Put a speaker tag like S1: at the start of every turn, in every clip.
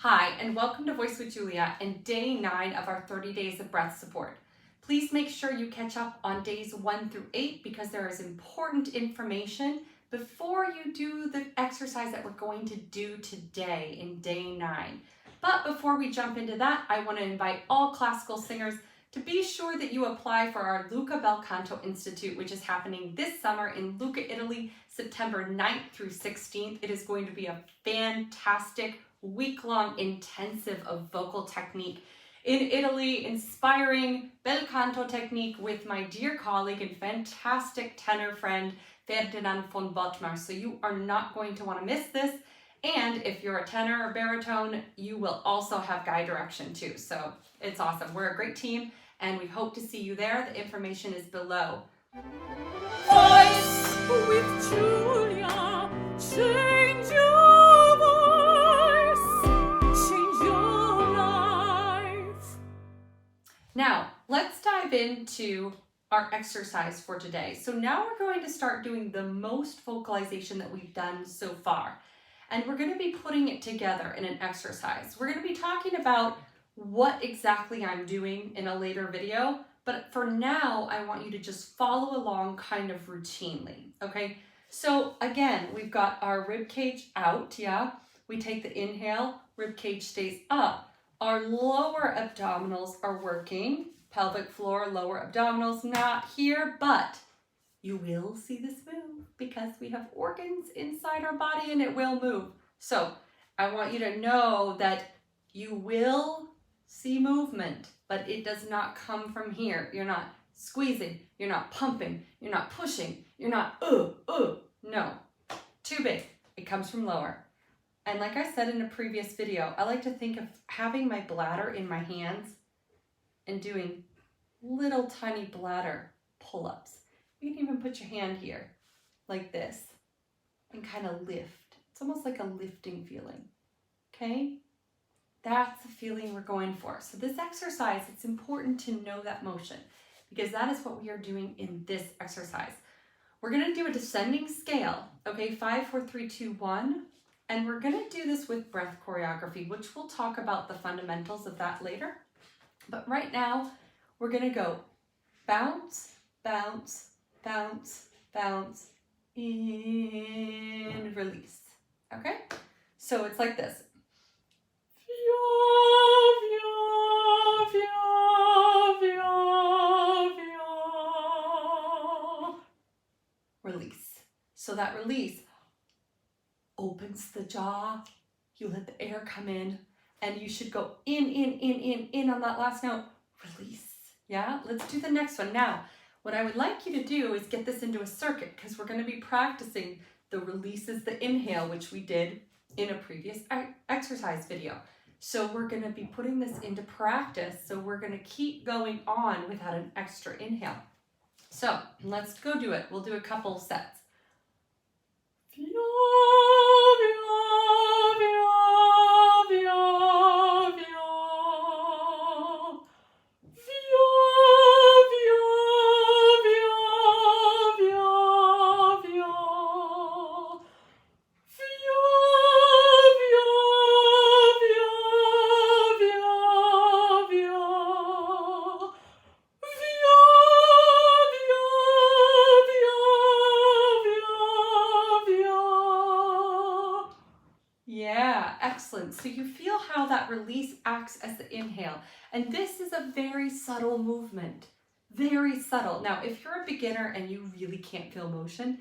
S1: Hi, and welcome to Voice with Julia and day 9 of our 30 days of breath support. Please make sure you catch up on days 1 through 8 because there is important information before you do the exercise that we're going to do today in day 9. But before we jump into that, I want to invite all classical singers to be sure that you apply for our Lucca Bel Canto Institute, which is happening this summer in Lucca, Italy, September 9th through 16th. It is going to be a fantastic week-long intensive of vocal technique in Italy, inspiring bel canto technique with my dear colleague and fantastic tenor friend Ferdinand von Bottmar. So you are not going to want to miss this. And if you're a tenor or baritone, you will also have guide direction too. So it's awesome. We're a great team and we hope to see you there. The information is below.
S2: Voice with Julia, change your voice, change your life.
S1: Now, let's dive into our exercise for today. So now we're going to start doing the most vocalization that we've done so far. And we're going to be putting it together in an exercise. We're going to be talking about what exactly I'm doing in a later video, but for now, I want you to just follow along kind of routinely, okay? So again, we've got our rib cage out, yeah? We take the inhale, rib cage stays up. Our lower abdominals are working, pelvic floor, lower abdominals, not here, but you will see this move because we have organs inside our body and it will move. So I want you to know that you will see movement, but it does not come from here. You're not squeezing, you're not pumping, you're not pushing, you're not, no, too big. It comes from lower. And like I said in a previous video, I like to think of having my bladder in my hands and doing little tiny bladder pull-ups. You can even put your hand here like this and kind of lift. It's almost like a lifting feeling, okay? That's the feeling we're going for. So this exercise, it's important to know that motion because that is what we are doing in this exercise. We're gonna do a descending scale, okay? 5, 4, 3, 2, 1. And we're gonna do this with breath choreography, which we'll talk about the fundamentals of that later. But right now, we're gonna go bounce, bounce, bounce, bounce, in, release, okay? So it's like this. Release. So that release opens the jaw, you let the air come in, and you should go in on that last note, release, yeah? Let's do the next one. Now, what I would like you to do is get this into a circuit because we're gonna be practicing the releases, the inhale, which we did in a previous exercise video. So we're gonna be putting this into practice, so we're gonna keep going on without an extra inhale. So let's go do it. We'll do a couple sets. Yeah, excellent. So you feel how that release acts as the inhale. And this is a very subtle movement, very subtle. Now, if you're a beginner and you really can't feel motion,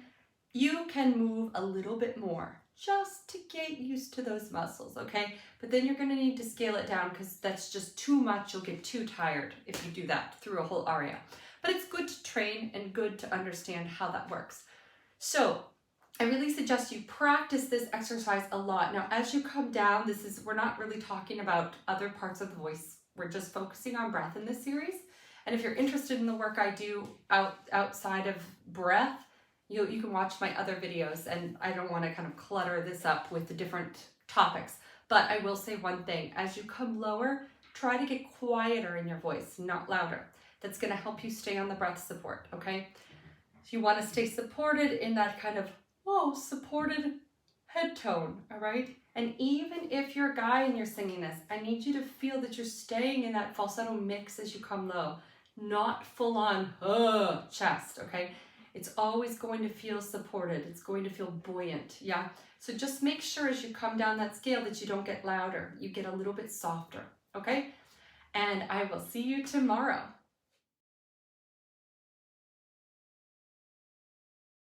S1: you can move a little bit more just to get used to those muscles, okay? But then you're gonna need to scale it down because that's just too much. You'll get too tired if you do that through a whole aria. But it's good to train and good to understand how that works. So I really suggest you practice this exercise a lot. Now, as you come down, we're not really talking about other parts of the voice. We're just focusing on breath in this series. And if you're interested in the work I do outside of breath, you can watch my other videos, and I don't want to kind of clutter this up with the different topics. But I will say one thing, as you come lower, try to get quieter in your voice, not louder. That's going to help you stay on the breath support, okay? So you want to stay supported in that kind of supported head tone, all right? And even if you're a guy and you're singing this, I need you to feel that you're staying in that falsetto mix as you come low, not full on chest, okay? It's always going to feel supported. It's going to feel buoyant, yeah? So just make sure as you come down that scale that you don't get louder. You get a little bit softer, okay? And I will see you tomorrow.